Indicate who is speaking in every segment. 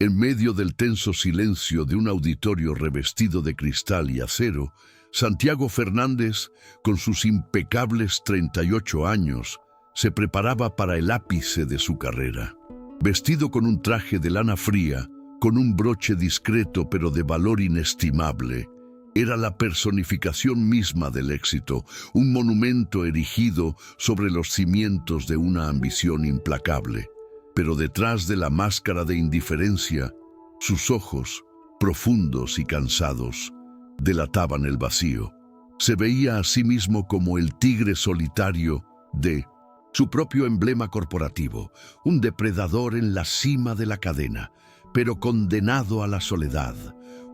Speaker 1: En medio del tenso silencio de un auditorio revestido de cristal y acero, Santiago Fernández, con sus impecables 38 años, se preparaba para el ápice de su carrera. Vestido con un traje de lana fría, con un broche discreto pero de valor inestimable, era la personificación misma del éxito, un monumento erigido sobre los cimientos de una ambición implacable. Pero detrás de la máscara de indiferencia, sus ojos, profundos y cansados, delataban el vacío. Se veía a sí mismo como el tigre solitario de su propio emblema corporativo, un depredador en la cima de la cadena, pero condenado a la soledad,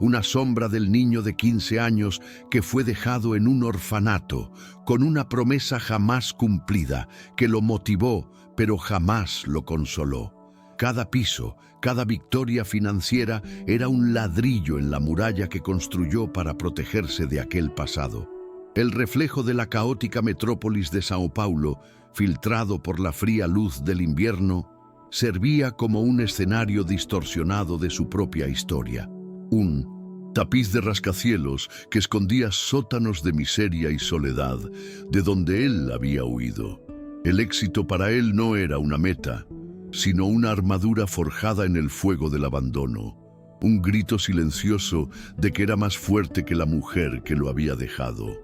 Speaker 1: una sombra del niño de 15 años que fue dejado en un orfanato, con una promesa jamás cumplida, que lo motivó, pero jamás lo consoló. Cada piso, cada victoria financiera era un ladrillo en la muralla que construyó para protegerse de aquel pasado. El reflejo de la caótica metrópolis de Sao Paulo, filtrado por la fría luz del invierno, servía como un escenario distorsionado de su propia historia. Un tapiz de rascacielos que escondía sótanos de miseria y soledad, de donde él había huido. El éxito para él no era una meta, sino una armadura forjada en el fuego del abandono, un grito silencioso de que era más fuerte que la mujer que lo había dejado.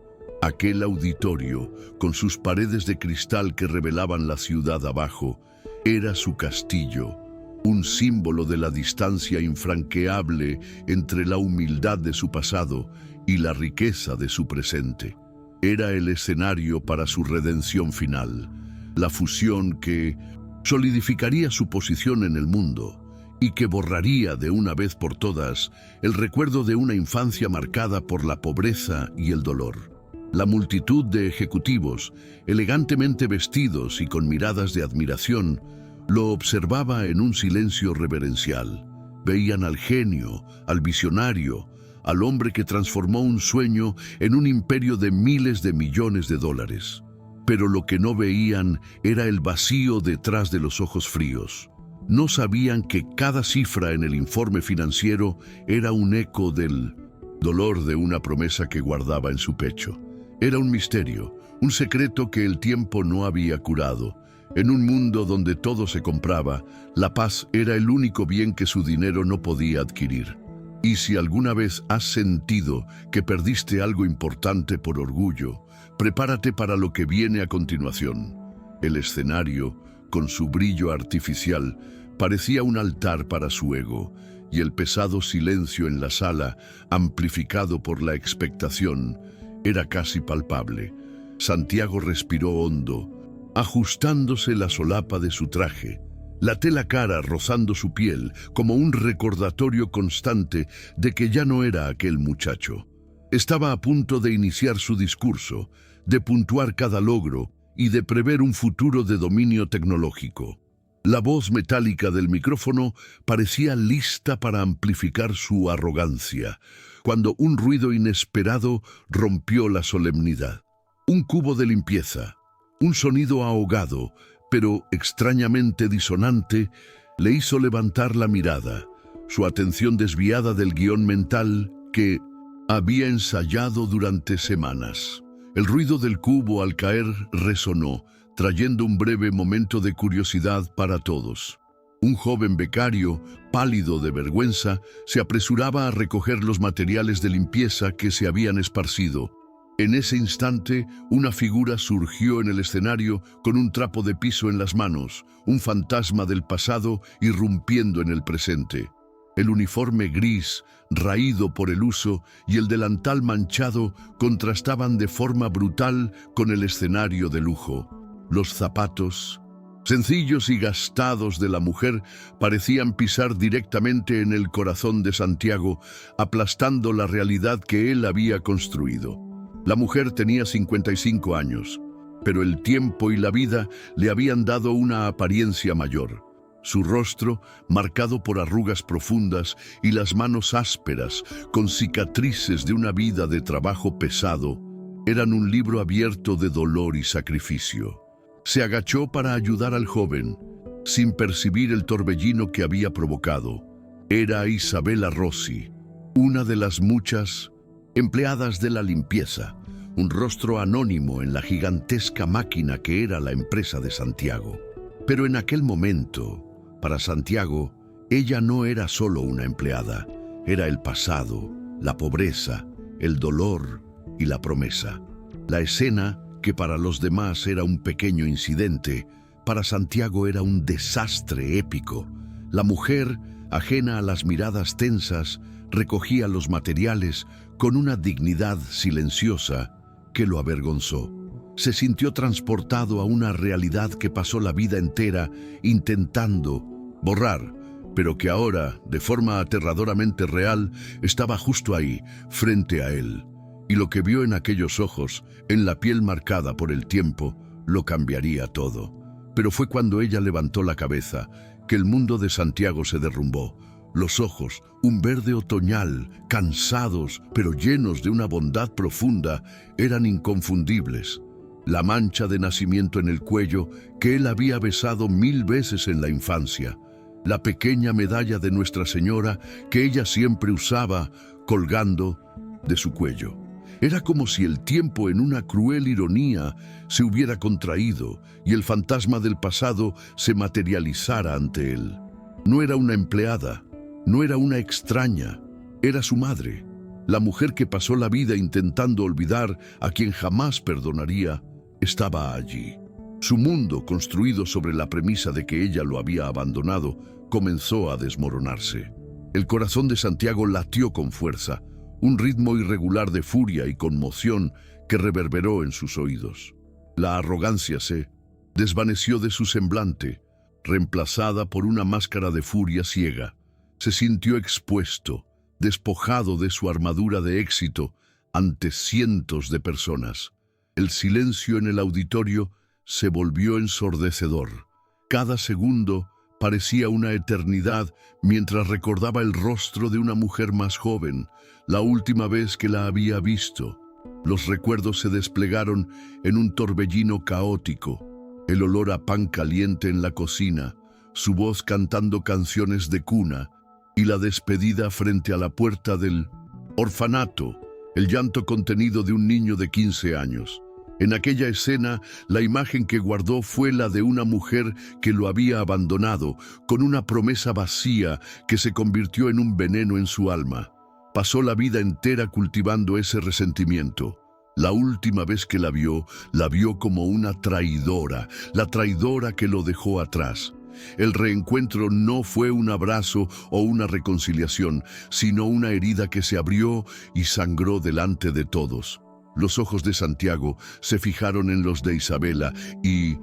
Speaker 1: Aquel auditorio, con sus paredes de cristal que revelaban la ciudad abajo, era su castillo, un símbolo de la distancia infranqueable entre la humildad de su pasado y la riqueza de su presente. Era el escenario para su redención final, la fusión que solidificaría su posición en el mundo y que borraría de una vez por todas el recuerdo de una infancia marcada por la pobreza y el dolor. La multitud de ejecutivos, elegantemente vestidos y con miradas de admiración, lo observaba en un silencio reverencial. Veían al genio, al visionario, al hombre que transformó un sueño en un imperio de miles de millones de dólares. Pero lo que no veían era el vacío detrás de los ojos fríos. No sabían que cada cifra en el informe financiero era un eco del dolor de una promesa que guardaba en su pecho. Era un misterio, un secreto que el tiempo no había curado. En un mundo donde todo se compraba, la paz era el único bien que su dinero no podía adquirir. Y si alguna vez has sentido que perdiste algo importante por orgullo, prepárate para lo que viene a continuación. El escenario, con su brillo artificial, parecía un altar para su ego, y el pesado silencio en la sala, amplificado por la expectación, era casi palpable. Santiago respiró hondo, ajustándose la solapa de su traje, la tela cara rozando su piel como un recordatorio constante de que ya no era aquel muchacho. Estaba a punto de iniciar su discurso, de puntuar cada logro y de prever un futuro de dominio tecnológico. La voz metálica del micrófono parecía lista para amplificar su arrogancia, cuando un ruido inesperado rompió la solemnidad. Un cubo de limpieza, un sonido ahogado, pero extrañamente disonante, le hizo levantar la mirada, su atención desviada del guión mental que había ensayado durante semanas. El ruido del cubo al caer resonó, trayendo un breve momento de curiosidad para todos. Un joven becario, pálido de vergüenza, se apresuraba a recoger los materiales de limpieza que se habían esparcido. En ese instante, una figura surgió en el escenario con un trapo de piso en las manos, un fantasma del pasado irrumpiendo en el presente. El uniforme gris, raído por el uso, y el delantal manchado contrastaban de forma brutal con el escenario de lujo. Los zapatos, sencillos y gastados de la mujer, parecían pisar directamente en el corazón de Santiago, aplastando la realidad que él había construido. La mujer tenía 55 años, pero el tiempo y la vida le habían dado una apariencia mayor. Su rostro, marcado por arrugas profundas, y las manos ásperas, con cicatrices de una vida de trabajo pesado, eran un libro abierto de dolor y sacrificio. Se agachó para ayudar al joven, sin percibir el torbellino que había provocado. Era Isabela Rossi, una de las muchas empleadas de la limpieza, un rostro anónimo en la gigantesca máquina que era la empresa de Santiago. Pero en aquel momento, para Santiago, ella no era solo una empleada, era el pasado, la pobreza, el dolor y la promesa. La escena, que para los demás era un pequeño incidente, para Santiago era un desastre épico. La mujer, ajena a las miradas tensas, recogía los materiales con una dignidad silenciosa que lo avergonzó. Se sintió transportado a una realidad que pasó la vida entera intentando borrar, pero que ahora, de forma aterradoramente real, estaba justo ahí, frente a él. Y lo que vio en aquellos ojos, en la piel marcada por el tiempo, lo cambiaría todo. Pero fue cuando ella levantó la cabeza que el mundo de Santiago se derrumbó. Los ojos, un verde otoñal, cansados, pero llenos de una bondad profunda, eran inconfundibles. La mancha de nacimiento en el cuello que él había besado 1000 veces en la infancia. La pequeña medalla de Nuestra Señora que ella siempre usaba colgando de su cuello. Era como si el tiempo en una cruel ironía se hubiera contraído y el fantasma del pasado se materializara ante él. No era una empleada, no era una extraña, era su madre, la mujer que pasó la vida intentando olvidar a quien jamás perdonaría, estaba allí. Su mundo, construido sobre la premisa de que ella lo había abandonado, comenzó a desmoronarse. El corazón de Santiago latió con fuerza, un ritmo irregular de furia y conmoción que reverberó en sus oídos. La arrogancia se desvaneció de su semblante, reemplazada por una máscara de furia ciega. Se sintió expuesto, despojado de su armadura de éxito ante cientos de personas. El silencio en el auditorio se volvió ensordecedor. Cada segundo parecía una eternidad mientras recordaba el rostro de una mujer más joven, la última vez que la había visto. Los recuerdos se desplegaron en un torbellino caótico. El olor a pan caliente en la cocina, su voz cantando canciones de cuna y la despedida frente a la puerta del orfanato, el llanto contenido de un niño de 15 años. En aquella escena, la imagen que guardó fue la de una mujer que lo había abandonado, con una promesa vacía que se convirtió en un veneno en su alma. Pasó la vida entera cultivando ese resentimiento. La última vez que la vio como una traidora, la traidora que lo dejó atrás. El reencuentro no fue un abrazo o una reconciliación, sino una herida que se abrió y sangró delante de todos. Los ojos de Santiago se fijaron en los de Isabela y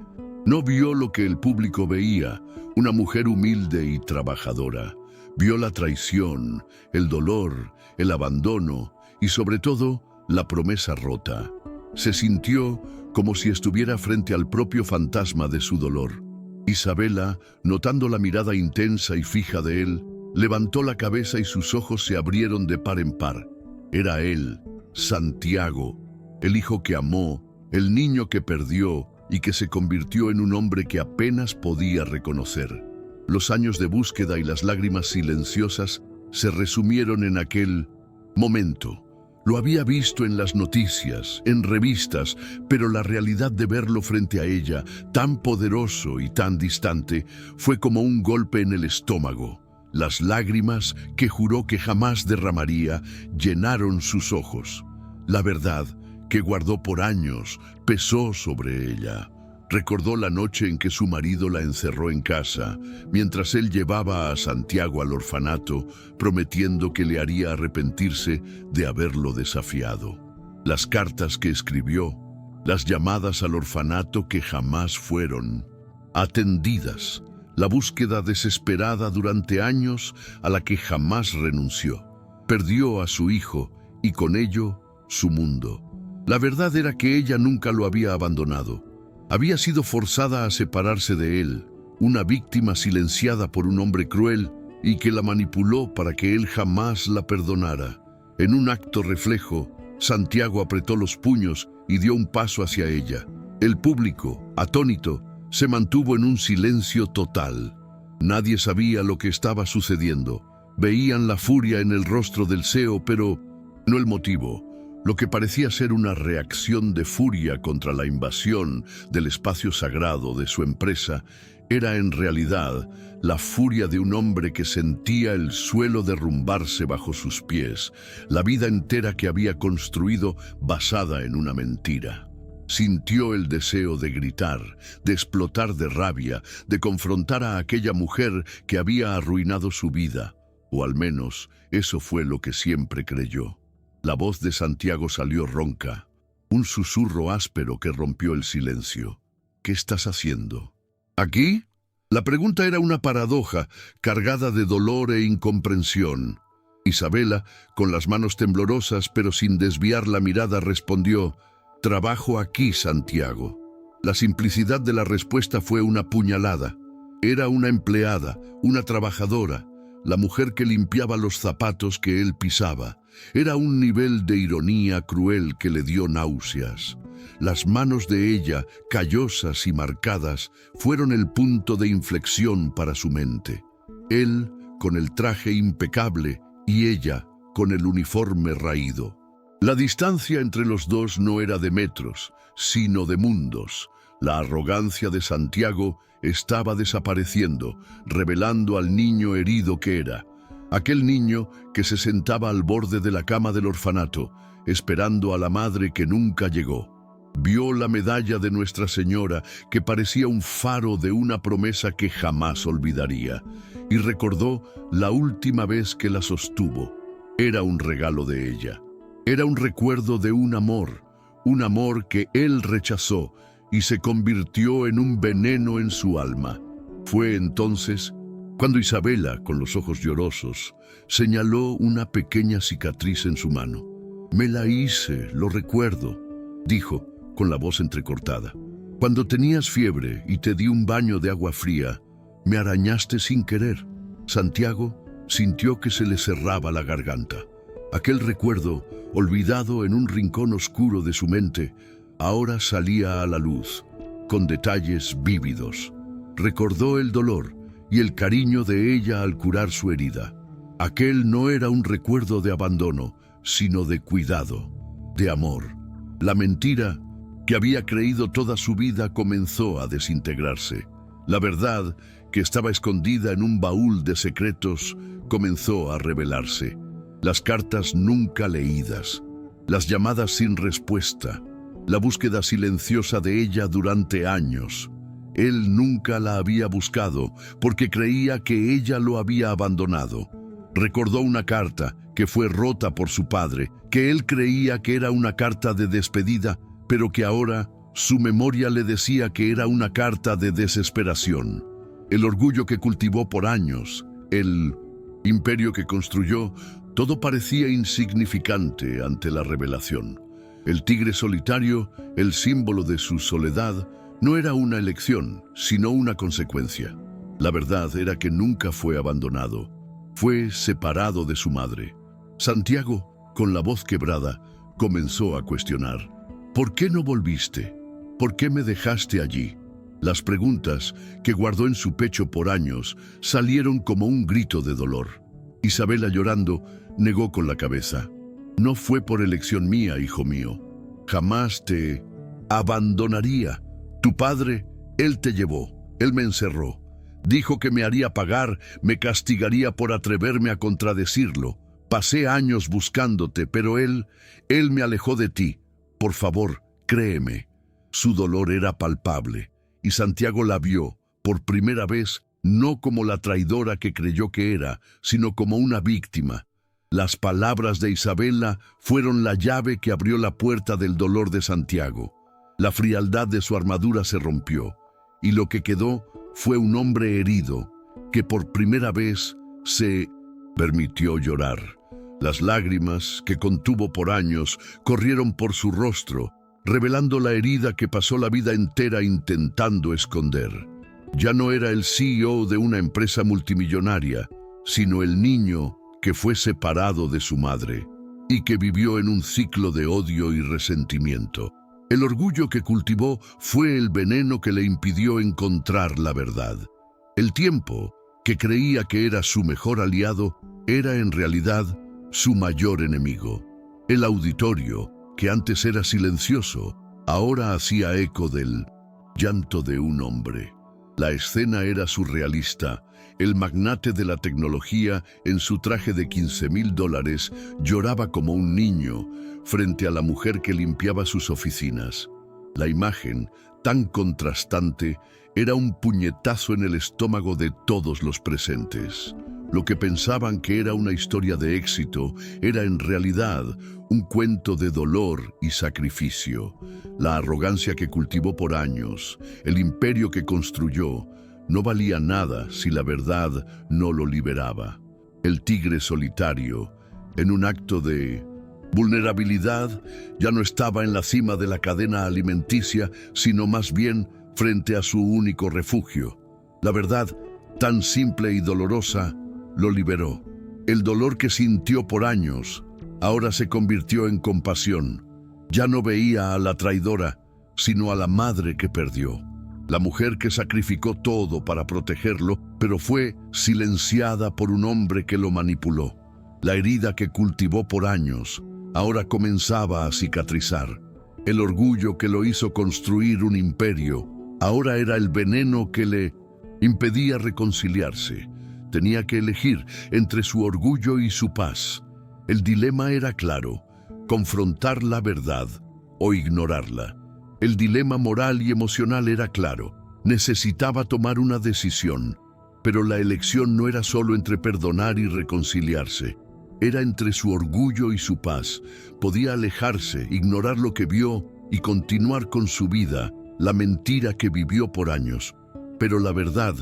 Speaker 1: no vio lo que el público veía, una mujer humilde y trabajadora. Vio la traición, el dolor, el abandono y sobre todo la promesa rota. Se sintió como si estuviera frente al propio fantasma de su dolor. Isabela, notando la mirada intensa y fija de él, levantó la cabeza y sus ojos se abrieron de par en par. Era él, Santiago, el hijo que amó, el niño que perdió y que se convirtió en un hombre que apenas podía reconocer. Los años de búsqueda y las lágrimas silenciosas se resumieron en aquel momento. Lo había visto en las noticias, en revistas, pero la realidad de verlo frente a ella, tan poderoso y tan distante, fue como un golpe en el estómago. Las lágrimas, que juró que jamás derramaría, llenaron sus ojos. La verdad, que guardó por años, pesó sobre ella. Recordó la noche en que su marido la encerró en casa, mientras él llevaba a Santiago al orfanato, prometiendo que le haría arrepentirse de haberlo desafiado. Las cartas que escribió, las llamadas al orfanato que jamás fueron atendidas, la búsqueda desesperada durante años a la que jamás renunció. Perdió a su hijo y con ello su mundo. La verdad era que ella nunca lo había abandonado. Había sido forzada a separarse de él, una víctima silenciada por un hombre cruel y que la manipuló para que él jamás la perdonara. En un acto reflejo, Santiago apretó los puños y dio un paso hacia ella. El público, atónito, se mantuvo en un silencio total. Nadie sabía lo que estaba sucediendo, Veían la furia en el rostro del CEO, pero no el motivo. Lo que parecía ser una reacción de furia contra la invasión del espacio sagrado de su empresa era en realidad la furia de un hombre que sentía el suelo derrumbarse bajo sus pies, la vida entera que había construido basada en una mentira. Sintió el deseo de gritar, de explotar de rabia, de confrontar a aquella mujer que había arruinado su vida, o al menos eso fue lo que siempre creyó. La voz de Santiago salió ronca, un susurro áspero que rompió el silencio. ¿Qué estás haciendo? ¿Aquí? La pregunta era una paradoja, cargada de dolor e incomprensión. Isabela, con las manos temblorosas pero sin desviar la mirada, respondió: «Trabajo aquí, Santiago». La simplicidad de la respuesta fue una puñalada. Era una empleada, una trabajadora, la mujer que limpiaba los zapatos que él pisaba. Era un nivel de ironía cruel que le dio náuseas. Las manos de ella, callosas y marcadas, fueron el punto de inflexión para su mente. Él con el traje impecable y ella con el uniforme raído. La distancia entre los dos no era de metros, sino de mundos. La arrogancia de Santiago estaba desapareciendo, revelando al niño herido que era. Aquel niño que se sentaba al borde de la cama del orfanato, esperando a la madre que nunca llegó. Vio la medalla de Nuestra Señora, que parecía un faro de una promesa que jamás olvidaría, y recordó la última vez que la sostuvo. Era un regalo de ella. Era un recuerdo de un amor que él rechazó y se convirtió en un veneno en su alma. Fue entonces cuando Isabela, con los ojos llorosos, señaló una pequeña cicatriz en su mano. «Me la hice, lo recuerdo», dijo, con la voz entrecortada. «Cuando tenías fiebre y te di un baño de agua fría, me arañaste sin querer». Santiago sintió que se le cerraba la garganta. Aquel recuerdo, olvidado en un rincón oscuro de su mente, ahora salía a la luz, con detalles vívidos. Recordó el dolor y el cariño de ella al curar su herida. Aquel no era un recuerdo de abandono, sino de cuidado, de amor. La mentira que había creído toda su vida comenzó a desintegrarse. La verdad, que estaba escondida en un baúl de secretos, comenzó a revelarse. Las cartas nunca leídas, las llamadas sin respuesta, la búsqueda silenciosa de ella durante años. Él nunca la había buscado porque creía que ella lo había abandonado. Recordó una carta que fue rota por su padre, que él creía que era una carta de despedida, pero que ahora su memoria le decía que era una carta de desesperación. El orgullo que cultivó por años, el imperio que construyó, todo parecía insignificante ante la revelación. El tigre solitario, el símbolo de su soledad, no era una elección, sino una consecuencia. La verdad era que nunca fue abandonado. Fue separado de su madre. Santiago, con la voz quebrada, comenzó a cuestionar. ¿Por qué no volviste? ¿Por qué me dejaste allí? Las preguntas, que guardó en su pecho por años, salieron como un grito de dolor. Isabela, llorando, negó con la cabeza. No fue por elección mía, hijo mío. Jamás te abandonaría. Tu padre, él te llevó, él me encerró. Dijo que me haría pagar, me castigaría por atreverme a contradecirlo. Pasé años buscándote, pero él me alejó de ti. Por favor, créeme». Su dolor era palpable, y Santiago la vio, por primera vez, no como la traidora que creyó que era, sino como una víctima. Las palabras de Isabela fueron la llave que abrió la puerta del dolor de Santiago. La frialdad de su armadura se rompió, y lo que quedó fue un hombre herido, que por primera vez se permitió llorar. Las lágrimas, que contuvo por años, corrieron por su rostro, revelando la herida que pasó la vida entera intentando esconder. Ya no era el CEO de una empresa multimillonaria, sino el niño que fue separado de su madre y que vivió en un ciclo de odio y resentimiento. El orgullo que cultivó fue el veneno que le impidió encontrar la verdad. El tiempo, que creía que era su mejor aliado, era en realidad su mayor enemigo. El auditorio, que antes era silencioso, ahora hacía eco del llanto de un hombre. La escena era surrealista. El magnate de la tecnología, en su traje de $15,000, lloraba como un niño frente a la mujer que limpiaba sus oficinas. La imagen, tan contrastante, era un puñetazo en el estómago de todos los presentes. Lo que pensaban que era una historia de éxito era en realidad un cuento de dolor y sacrificio. La arrogancia que cultivó por años, el imperio que construyó, no valía nada si la verdad no lo liberaba. El tigre solitario, en un acto de vulnerabilidad, ya no estaba en la cima de la cadena alimenticia, sino más bien frente a su único refugio. La verdad, tan simple y dolorosa, lo liberó. El dolor que sintió por años ahora se convirtió en compasión. Ya no veía a la traidora, sino a la madre que perdió. La mujer que sacrificó todo para protegerlo, pero fue silenciada por un hombre que lo manipuló. La herida que cultivó por años ahora comenzaba a cicatrizar. El orgullo que lo hizo construir un imperio ahora era el veneno que le impedía reconciliarse. Tenía que elegir entre su orgullo y su paz. El dilema era claro: confrontar la verdad o ignorarla. El dilema moral y emocional era claro. Necesitaba tomar una decisión, pero la elección no era solo entre perdonar y reconciliarse. Era entre su orgullo y su paz. Podía alejarse, ignorar lo que vio y continuar con su vida, la mentira que vivió por años. Pero la verdad,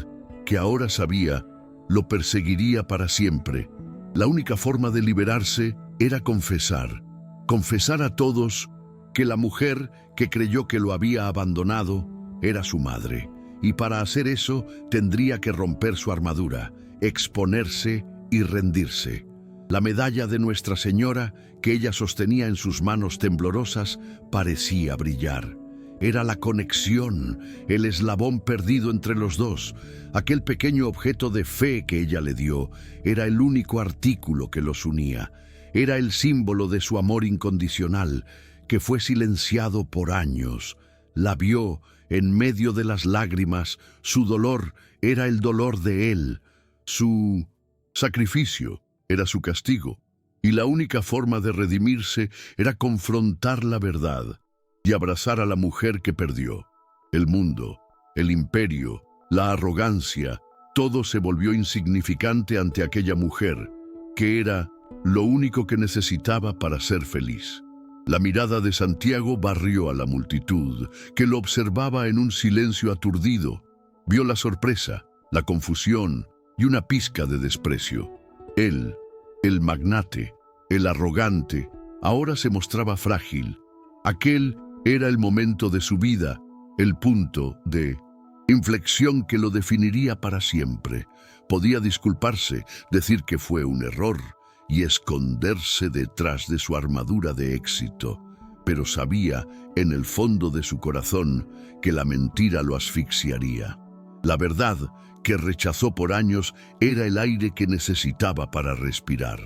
Speaker 1: que ahora sabía, lo perseguiría para siempre. La única forma de liberarse era confesar. Confesar a todos que la mujer que creyó que lo había abandonado era su madre. Y para hacer eso tendría que romper su armadura, exponerse y rendirse. La medalla de Nuestra Señora, que ella sostenía en sus manos temblorosas, parecía brillar. Era la conexión, el eslabón perdido entre los dos. Aquel pequeño objeto de fe que ella le dio era el único artículo que los unía. Era el símbolo de su amor incondicional, que fue silenciado por años. La vio en medio de las lágrimas. Su dolor era el dolor de él. Su sacrificio era su castigo. Y la única forma de redimirse era confrontar la verdad y abrazar a la mujer que perdió. El mundo, el imperio, la arrogancia, todo se volvió insignificante ante aquella mujer, que era lo único que necesitaba para ser feliz. La mirada de Santiago barrió a la multitud, que lo observaba en un silencio aturdido. Vio la sorpresa, la confusión y una pizca de desprecio. Él, el magnate, el arrogante, ahora se mostraba frágil. Aquel era el momento de su vida, el punto de inflexión que lo definiría para siempre. Podía disculparse, decir que fue un error y esconderse detrás de su armadura de éxito, pero sabía, en el fondo de su corazón, que la mentira lo asfixiaría. La verdad, que rechazó por años, era el aire que necesitaba para respirar.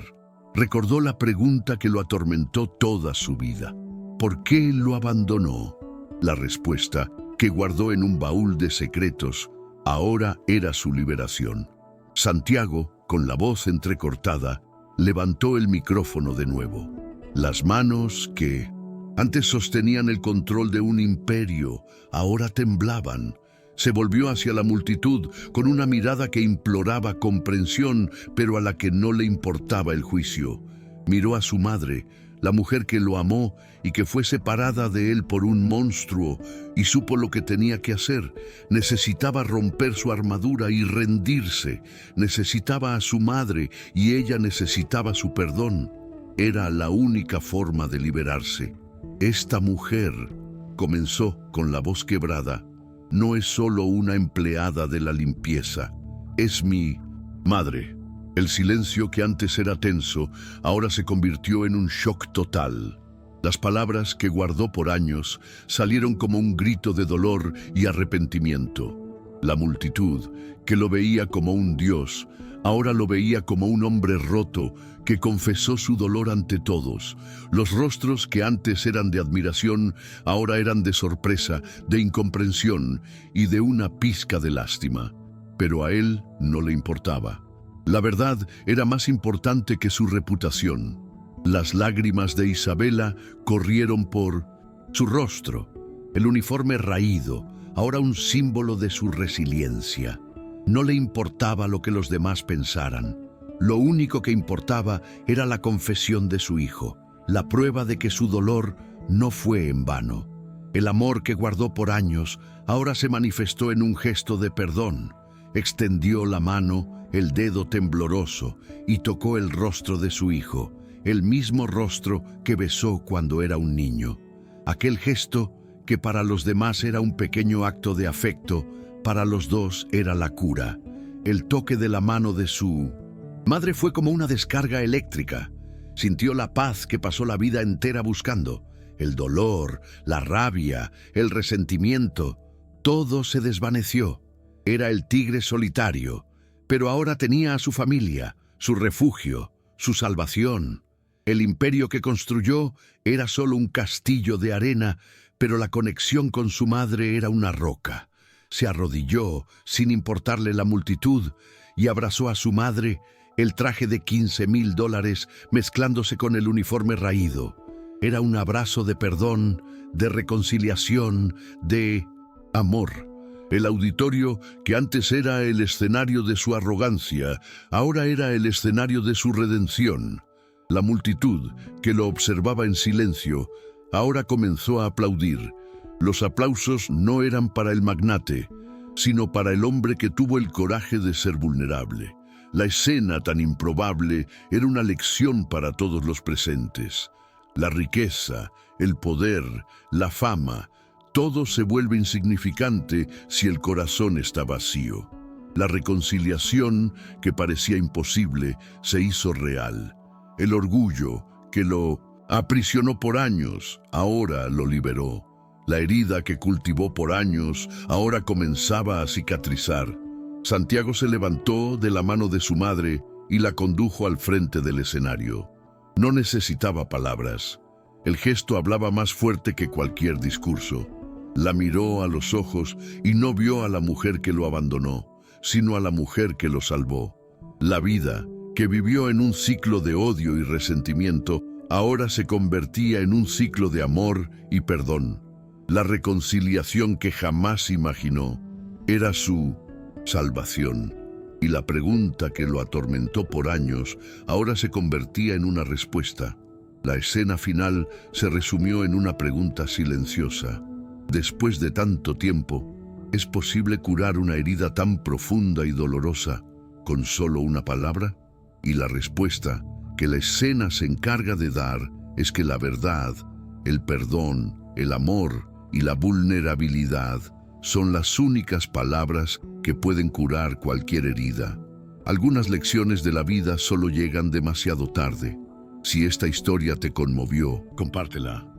Speaker 1: Recordó la pregunta que lo atormentó toda su vida: ¿por qué lo abandonó? La respuesta, que guardó en un baúl de secretos, ahora era su liberación. Santiago, con la voz entrecortada, levantó el micrófono de nuevo. Las manos que antes sostenían el control de un imperio, ahora temblaban. Se volvió hacia la multitud con una mirada que imploraba comprensión, pero a la que no le importaba el juicio. Miró a su madre, la mujer que lo amó y que fue separada de él por un monstruo, y supo lo que tenía que hacer. Necesitaba romper su armadura y rendirse. Necesitaba a su madre y ella necesitaba su perdón. Era la única forma de liberarse. Esta mujer, comenzó con la voz quebrada, no es solo una empleada de la limpieza, es mi madre. El silencio que antes era tenso, ahora se convirtió en un shock total. Las palabras que guardó por años salieron como un grito de dolor y arrepentimiento. La multitud, que lo veía como un dios, ahora lo veía como un hombre roto que confesó su dolor ante todos. Los rostros que antes eran de admiración, ahora eran de sorpresa, de incomprensión y de una pizca de lástima. Pero a él no le importaba. La verdad era más importante que su reputación. Las lágrimas de Isabela corrieron por su rostro, el uniforme raído, ahora un símbolo de su resiliencia. No le importaba lo que los demás pensaran. Lo único que importaba era la confesión de su hijo, la prueba de que su dolor no fue en vano. El amor que guardó por años ahora se manifestó en un gesto de perdón. Extendió la mano, el dedo tembloroso, y tocó el rostro de su hijo, el mismo rostro que besó cuando era un niño. Aquel gesto, que para los demás era un pequeño acto de afecto, para los dos era la cura. El toque de la mano de su madre fue como una descarga eléctrica. Sintió la paz que pasó la vida entera buscando. El dolor, la rabia, el resentimiento, todo se desvaneció. Era el tigre solitario, pero ahora tenía a su familia, su refugio, su salvación. El imperio que construyó era solo un castillo de arena, pero la conexión con su madre era una roca. Se arrodilló, sin importarle la multitud, y abrazó a su madre, el traje de $15,000 mezclándose con el uniforme raído. Era un abrazo de perdón, de reconciliación, de amor. El auditorio, que antes era el escenario de su arrogancia, ahora era el escenario de su redención. La multitud, que lo observaba en silencio, ahora comenzó a aplaudir. Los aplausos no eran para el magnate, sino para el hombre que tuvo el coraje de ser vulnerable. La escena tan improbable era una lección para todos los presentes. La riqueza, el poder, la fama, todo se vuelve insignificante si el corazón está vacío. La reconciliación, que parecía imposible, se hizo real. El orgullo, que lo aprisionó por años, ahora lo liberó. La herida que cultivó por años, ahora comenzaba a cicatrizar. Santiago se levantó de la mano de su madre y la condujo al frente del escenario. No necesitaba palabras. El gesto hablaba más fuerte que cualquier discurso. La miró a los ojos y no vio a la mujer que lo abandonó, sino a la mujer que lo salvó. La vida, que vivió en un ciclo de odio y resentimiento, ahora se convertía en un ciclo de amor y perdón. La reconciliación que jamás imaginó era su salvación. Y la pregunta que lo atormentó por años ahora se convertía en una respuesta. La escena final se resumió en una pregunta silenciosa. Después de tanto tiempo, ¿es posible curar una herida tan profunda y dolorosa con solo una palabra? Y la respuesta que la escena se encarga de dar es que la verdad, el perdón, el amor y la vulnerabilidad son las únicas palabras que pueden curar cualquier herida. Algunas lecciones de la vida solo llegan demasiado tarde. Si esta historia te conmovió, compártela.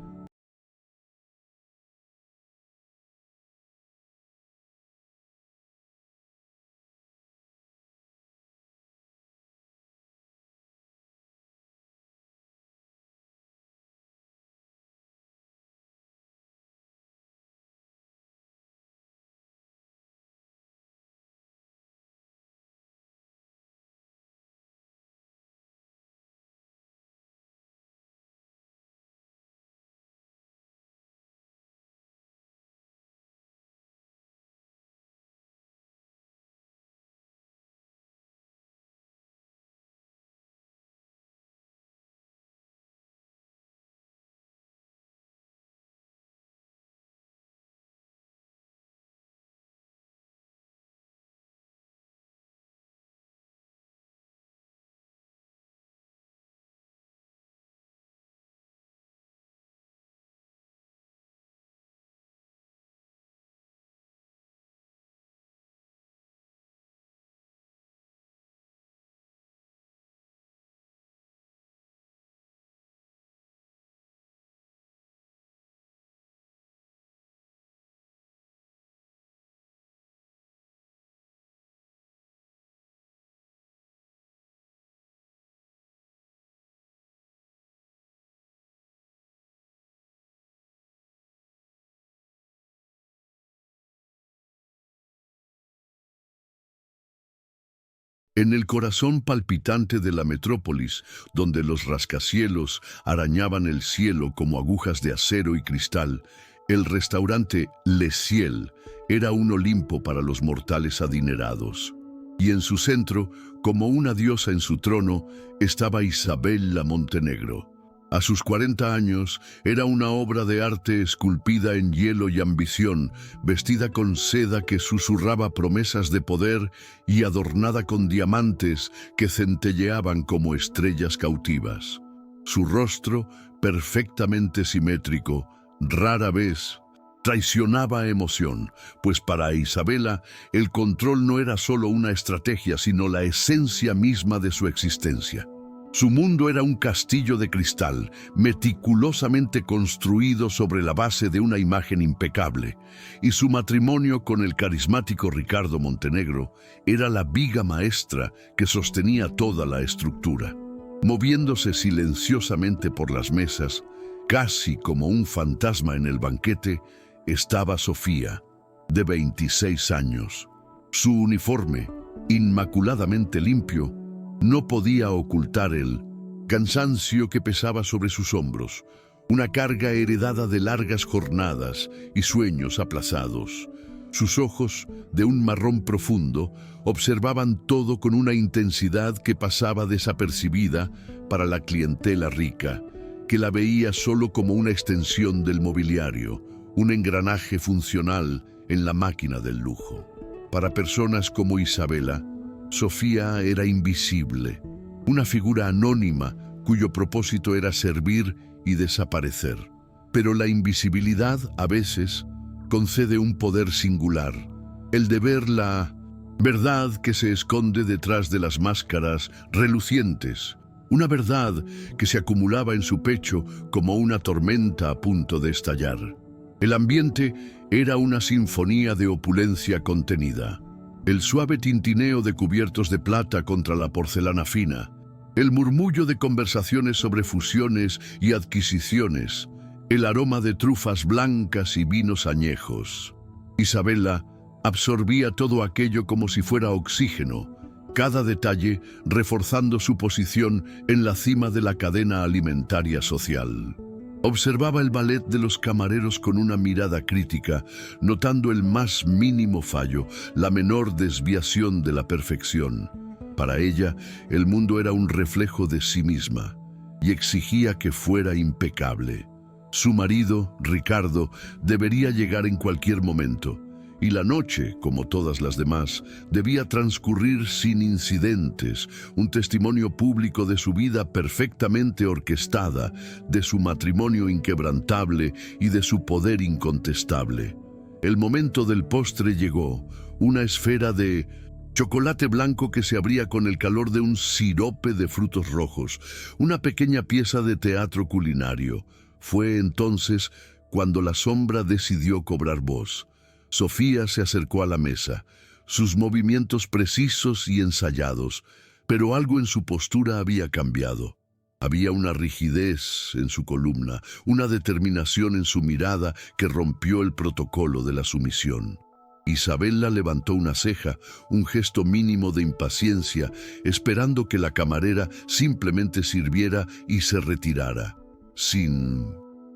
Speaker 1: En el corazón palpitante de la metrópolis, donde los rascacielos arañaban el cielo como agujas de acero y cristal, el restaurante Le Ciel era un Olimpo para los mortales adinerados. Y en su centro, como una diosa en su trono, estaba Isabella Montenegro. A sus 40 años, era una obra de arte esculpida en hielo y ambición, vestida con seda que susurraba promesas de poder y adornada con diamantes que centelleaban como estrellas cautivas. Su rostro, perfectamente simétrico, rara vez traicionaba emoción, pues para Isabella el control no era solo una estrategia, sino la esencia misma de su existencia. Su mundo era un castillo de cristal, meticulosamente construido sobre la base de una imagen impecable, y su matrimonio con el carismático Ricardo Montenegro era la viga maestra que sostenía toda la estructura. Moviéndose silenciosamente por las mesas, casi como un fantasma en el banquete, estaba Sofía, de 26 años. Su uniforme, inmaculadamente limpio, no podía ocultar el cansancio que pesaba sobre sus hombros, una carga heredada de largas jornadas y sueños aplazados. Sus ojos, de un marrón profundo, observaban todo con una intensidad que pasaba desapercibida para la clientela rica, que la veía solo como una extensión del mobiliario, un engranaje funcional en la máquina del lujo. Para personas como Isabella, Sofía era invisible, una figura anónima cuyo propósito era servir y desaparecer. Pero la invisibilidad, a veces, concede un poder singular, el de ver la verdad que se esconde detrás de las máscaras relucientes, una verdad que se acumulaba en su pecho como una tormenta a punto de estallar. El ambiente era una sinfonía de opulencia contenida. El suave tintineo de cubiertos de plata contra la porcelana fina, el murmullo de conversaciones sobre fusiones y adquisiciones, el aroma de trufas blancas y vinos añejos. Isabella absorbía todo aquello como si fuera oxígeno, cada detalle reforzando su posición en la cima de la cadena alimentaria social. Observaba el ballet de los camareros con una mirada crítica, notando el más mínimo fallo, la menor desviación de la perfección. Para ella, el mundo era un reflejo de sí misma y exigía que fuera impecable. Su marido, Ricardo, debería llegar en cualquier momento, y la noche, como todas las demás, debía transcurrir sin incidentes, un testimonio público de su vida perfectamente orquestada, de su matrimonio inquebrantable y de su poder incontestable. El momento del postre llegó, una esfera de chocolate blanco que se abría con el calor de un sirope de frutos rojos, una pequeña pieza de teatro culinario. Fue entonces cuando la sombra decidió cobrar voz. Sofía se acercó a la mesa, sus movimientos precisos y ensayados, pero algo en su postura había cambiado. Había una rigidez en su columna, una determinación en su mirada que rompió el protocolo de la sumisión. Isabella levantó una ceja, un gesto mínimo de impaciencia, esperando que la camarera simplemente sirviera y se retirara. Sin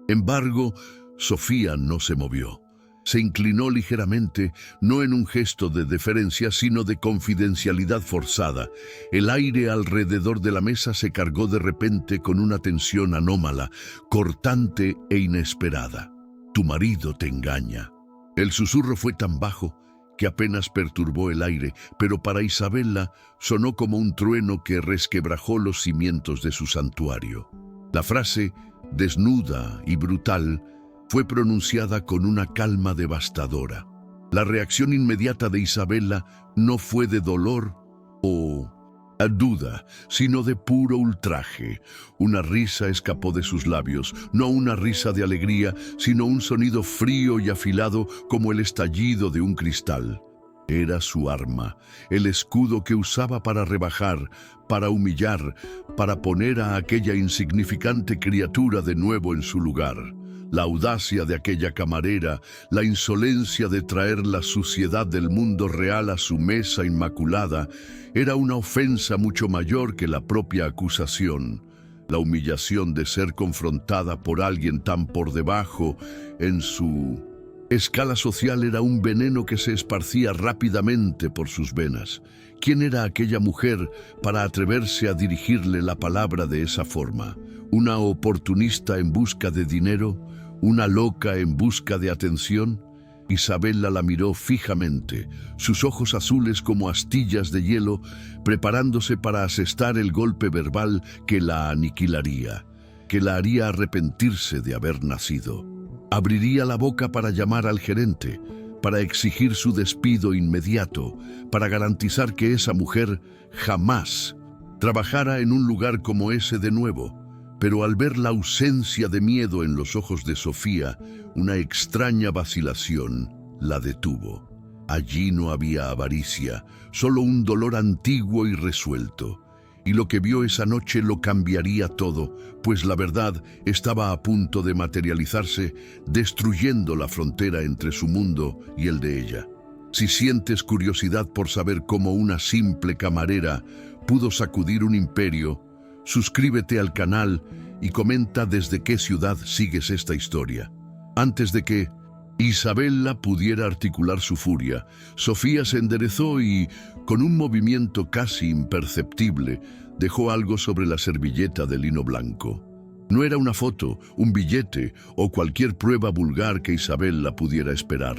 Speaker 1: embargo, Sofía no se movió. Se inclinó ligeramente, no en un gesto de deferencia, sino de confidencialidad forzada. El aire alrededor de la mesa se cargó de repente con una tensión anómala, cortante e inesperada. «Tu marido te engaña». El susurro fue tan bajo que apenas perturbó el aire, pero para Isabella sonó como un trueno que resquebrajó los cimientos de su santuario. La frase, desnuda y brutal, fue pronunciada con una calma devastadora. La reacción inmediata de Isabella no fue de dolor o duda, sino de puro ultraje. Una risa escapó de sus labios, no una risa de alegría, sino un sonido frío y afilado como el estallido de un cristal. Era su arma, el escudo que usaba para rebajar, para humillar, para poner a aquella insignificante criatura de nuevo en su lugar. La audacia de aquella camarera, la insolencia de traer la suciedad del mundo real a su mesa inmaculada, era una ofensa mucho mayor que la propia acusación. La humillación de ser confrontada por alguien tan por debajo en su escala social era un veneno que se esparcía rápidamente por sus venas. ¿Quién era aquella mujer para atreverse a dirigirle la palabra de esa forma? ¿Una oportunista en busca de dinero? ¿Una loca en busca de atención? Isabela la miró fijamente, sus ojos azules como astillas de hielo, preparándose para asestar el golpe verbal que la aniquilaría, que la haría arrepentirse de haber nacido. Abriría la boca para llamar al gerente, para exigir su despido inmediato, para garantizar que esa mujer jamás trabajara en un lugar como ese de nuevo. Pero al ver la ausencia de miedo en los ojos de Sofía, una extraña vacilación la detuvo. Allí no había avaricia, solo un dolor antiguo y resuelto. Y lo que vio esa noche lo cambiaría todo, pues la verdad estaba a punto de materializarse, destruyendo la frontera entre su mundo y el de ella. Si sientes curiosidad por saber cómo una simple camarera pudo sacudir un imperio, suscríbete al canal y comenta desde qué ciudad sigues esta historia. Antes de que Isabela pudiera articular su furia, Sofía se enderezó y, con un movimiento casi imperceptible, dejó algo sobre la servilleta de lino blanco. No era una foto, un billete o cualquier prueba vulgar que Isabela pudiera esperar.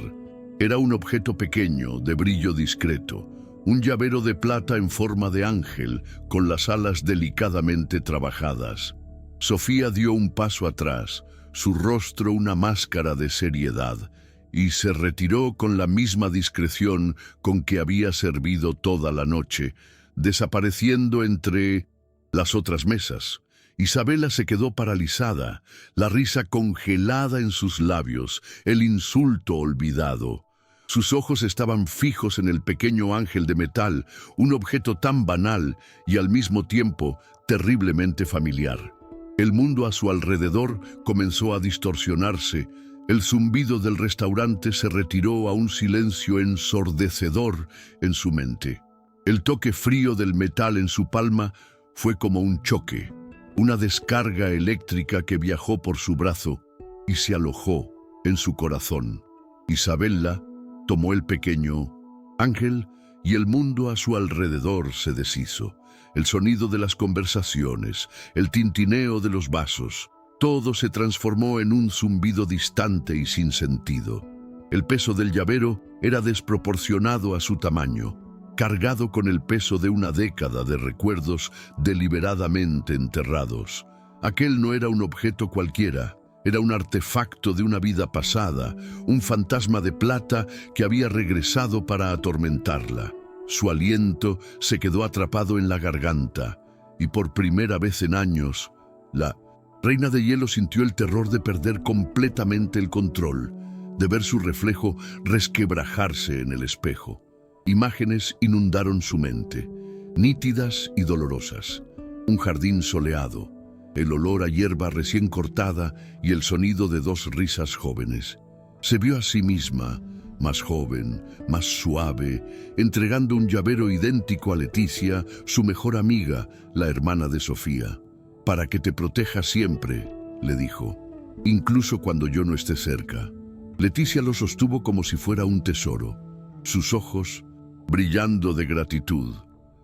Speaker 1: Era un objeto pequeño, de brillo discreto, un llavero de plata en forma de ángel, con las alas delicadamente trabajadas. Sofía dio un paso atrás, su rostro una máscara de seriedad, y se retiró con la misma discreción con que había servido toda la noche, desapareciendo entre las otras mesas. Isabela se quedó paralizada, la risa congelada en sus labios, el insulto olvidado. Sus ojos estaban fijos en el pequeño ángel de metal, un objeto tan banal y al mismo tiempo terriblemente familiar. El mundo a su alrededor comenzó a distorsionarse. El zumbido del restaurante se retiró a un silencio ensordecedor en su mente. El toque frío del metal en su palma fue como un choque, una descarga eléctrica que viajó por su brazo y se alojó en su corazón. Isabela tomó el pequeño ángel y el mundo a su alrededor se deshizo. El sonido de las conversaciones, el tintineo de los vasos, todo se transformó en un zumbido distante y sin sentido. El peso del llavero era desproporcionado a su tamaño, cargado con el peso de una década de recuerdos deliberadamente enterrados. Aquel no era un objeto cualquiera, era un artefacto de una vida pasada, un fantasma de plata que había regresado para atormentarla. Su aliento se quedó atrapado en la garganta, y por primera vez en años, la reina de hielo sintió el terror de perder completamente el control, de ver su reflejo resquebrajarse en el espejo. Imágenes inundaron su mente, nítidas y dolorosas. Un jardín soleado, el olor a hierba recién cortada y el sonido de dos risas jóvenes. Se vio a sí misma, más joven, más suave, entregando un llavero idéntico a Leticia, su mejor amiga, la hermana de Sofía. «Para que te proteja siempre», le dijo, «incluso cuando yo no esté cerca». Leticia lo sostuvo como si fuera un tesoro. Sus ojos, brillando de gratitud,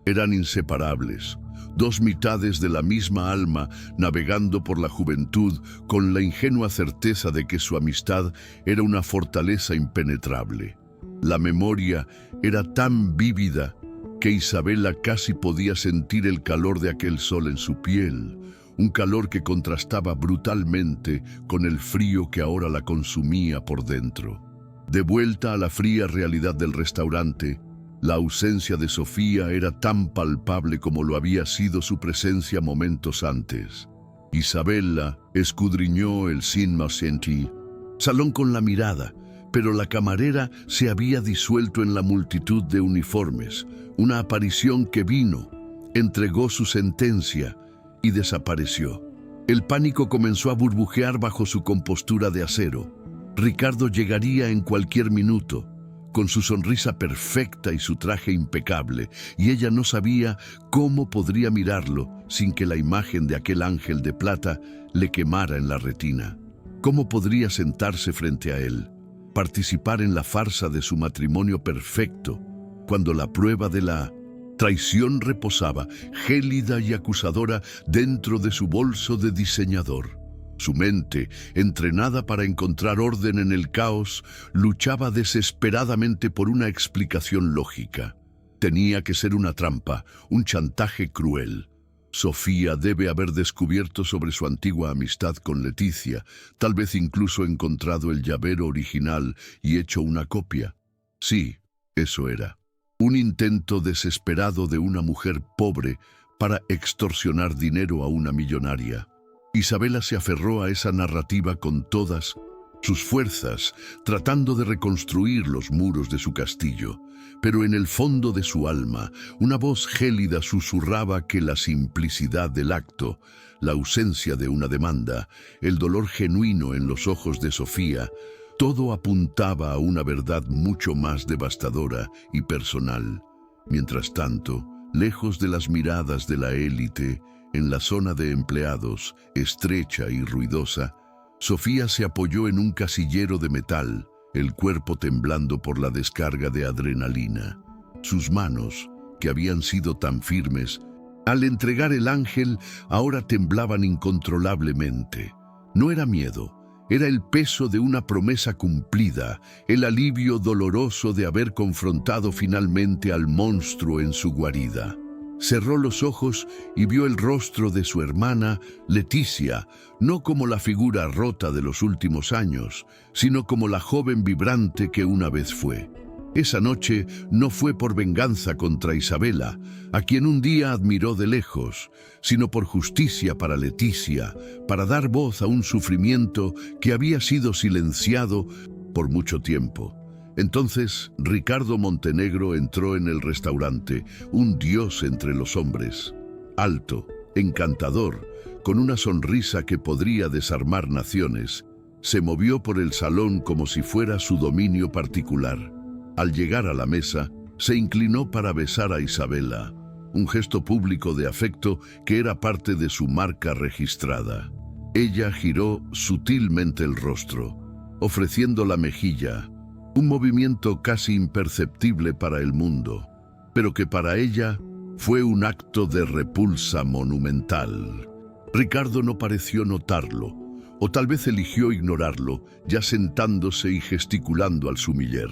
Speaker 1: eran inseparables, dos mitades de la misma alma navegando por la juventud con la ingenua certeza de que su amistad era una fortaleza impenetrable. La memoria era tan vívida que Isabela casi podía sentir el calor de aquel sol en su piel, un calor que contrastaba brutalmente con el frío que ahora la consumía por dentro. De vuelta a la fría realidad del restaurante, la ausencia de Sofía era tan palpable como lo había sido su presencia momentos antes. Isabela escudriñó el Saint-Maxenti, salón con la mirada, pero la camarera se había disuelto en la multitud de uniformes, una aparición que vino, entregó su sentencia y desapareció. El pánico comenzó a burbujear bajo su compostura de acero. Ricardo llegaría en cualquier minuto, con su sonrisa perfecta y su traje impecable, y ella no sabía cómo podría mirarlo sin que la imagen de aquel ángel de plata le quemara en la retina. ¿Cómo podría sentarse frente a él, participar en la farsa de su matrimonio perfecto, cuando la prueba de la traición reposaba, gélida y acusadora, dentro de su bolso de diseñador? Su mente, entrenada para encontrar orden en el caos, luchaba desesperadamente por una explicación lógica. Tenía que ser una trampa, un chantaje cruel. Sofía debe haber descubierto sobre su antigua amistad con Leticia, tal vez incluso encontrado el llavero original y hecho una copia. Sí, eso era. Un intento desesperado de una mujer pobre para extorsionar dinero a una millonaria. Isabela se aferró a esa narrativa con todas sus fuerzas, tratando de reconstruir los muros de su castillo. Pero en el fondo de su alma, una voz gélida susurraba que la simplicidad del acto, la ausencia de una demanda, el dolor genuino en los ojos de Sofía, todo apuntaba a una verdad mucho más devastadora y personal. Mientras tanto, lejos de las miradas de la élite, en la zona de empleados, estrecha y ruidosa, Sofía se apoyó en un casillero de metal, el cuerpo temblando por la descarga de adrenalina. Sus manos, que habían sido tan firmes, al entregar el ángel, ahora temblaban incontrolablemente. No era miedo, era el peso de una promesa cumplida, el alivio doloroso de haber confrontado finalmente al monstruo en su guarida. Cerró los ojos y vio el rostro de su hermana, Leticia, no como la figura rota de los últimos años, sino como la joven vibrante que una vez fue. Esa noche no fue por venganza contra Isabela, a quien un día admiró de lejos, sino por justicia para Leticia, para dar voz a un sufrimiento que había sido silenciado por mucho tiempo. Entonces, Ricardo Montenegro entró en el restaurante, un dios entre los hombres. Alto, encantador, con una sonrisa que podría desarmar naciones, se movió por el salón como si fuera su dominio particular. Al llegar a la mesa, se inclinó para besar a Isabela, un gesto público de afecto que era parte de su marca registrada. Ella giró sutilmente el rostro, ofreciendo la mejilla, un movimiento casi imperceptible para el mundo, pero que para ella fue un acto de repulsa monumental. Ricardo no pareció notarlo, o tal vez eligió ignorarlo, ya sentándose y gesticulando al sumiller.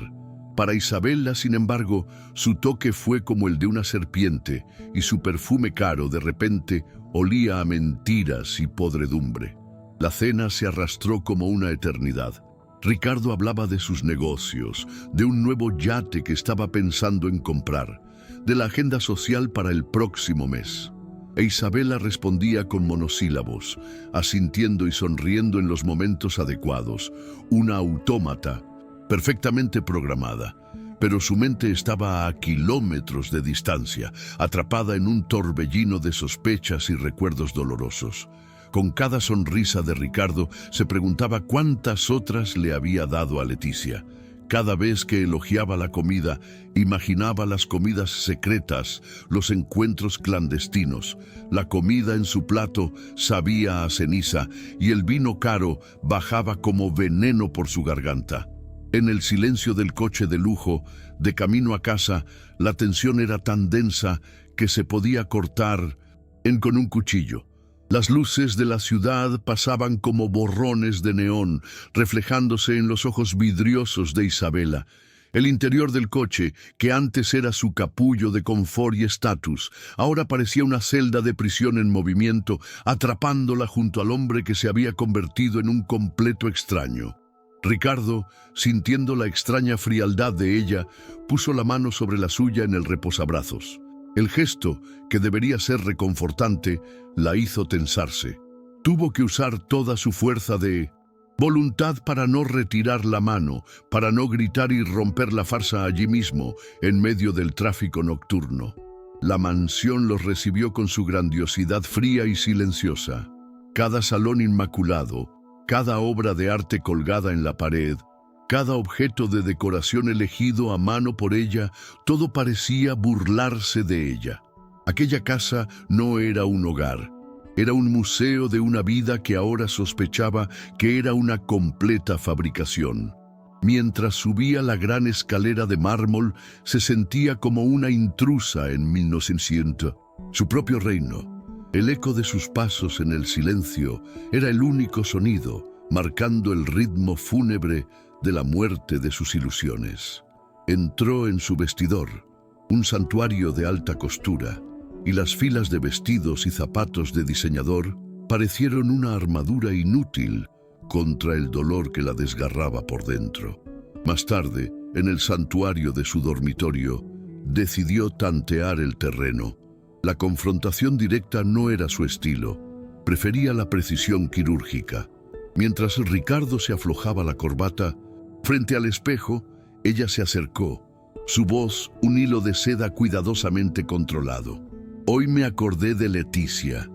Speaker 1: Para Isabela, sin embargo, su toque fue como el de una serpiente, y su perfume caro de repente olía a mentiras y podredumbre. La cena se arrastró como una eternidad. Ricardo hablaba de sus negocios, de un nuevo yate que estaba pensando en comprar, de la agenda social para el próximo mes. E Isabela respondía con monosílabos, asintiendo y sonriendo en los momentos adecuados, una autómata, perfectamente programada. Pero su mente estaba a kilómetros de distancia, atrapada en un torbellino de sospechas y recuerdos dolorosos. Con cada sonrisa de Ricardo se preguntaba cuántas otras le había dado a Leticia. Cada vez que elogiaba la comida, imaginaba las comidas secretas, los encuentros clandestinos. La comida en su plato sabía a ceniza y el vino caro bajaba como veneno por su garganta. En el silencio del coche de lujo, de camino a casa, la tensión era tan densa que se podía cortar con un cuchillo. Las luces de la ciudad pasaban como borrones de neón, reflejándose en los ojos vidriosos de Isabela. El interior del coche, que antes era su capullo de confort y estatus, ahora parecía una celda de prisión en movimiento, atrapándola junto al hombre que se había convertido en un completo extraño. Ricardo, sintiendo la extraña frialdad de ella, puso la mano sobre la suya en el reposabrazos. El gesto, que debería ser reconfortante, la hizo tensarse. Tuvo que usar toda su fuerza de voluntad para no retirar la mano, para no gritar y romper la farsa allí mismo, en medio del tráfico nocturno. La mansión los recibió con su grandiosidad fría y silenciosa. Cada salón inmaculado, cada obra de arte colgada en la pared, cada objeto de decoración elegido a mano por ella, todo parecía burlarse de ella. Aquella casa no era un hogar, era un museo de una vida que ahora sospechaba que era una completa fabricación. Mientras subía la gran escalera de mármol, se sentía como una intrusa en 1900. Su propio reino, el eco de sus pasos en el silencio, era el único sonido, marcando el ritmo fúnebre de la muerte de sus ilusiones. Entró en su vestidor, un santuario de alta costura, y las filas de vestidos y zapatos de diseñador parecieron una armadura inútil contra el dolor que la desgarraba por dentro. Más tarde, en el santuario de su dormitorio, decidió tantear el terreno. La confrontación directa no era su estilo, prefería la precisión quirúrgica. Mientras Ricardo se aflojaba la corbata, frente al espejo, ella se acercó, su voz un hilo de seda cuidadosamente controlado. «Hoy me acordé de Leticia»,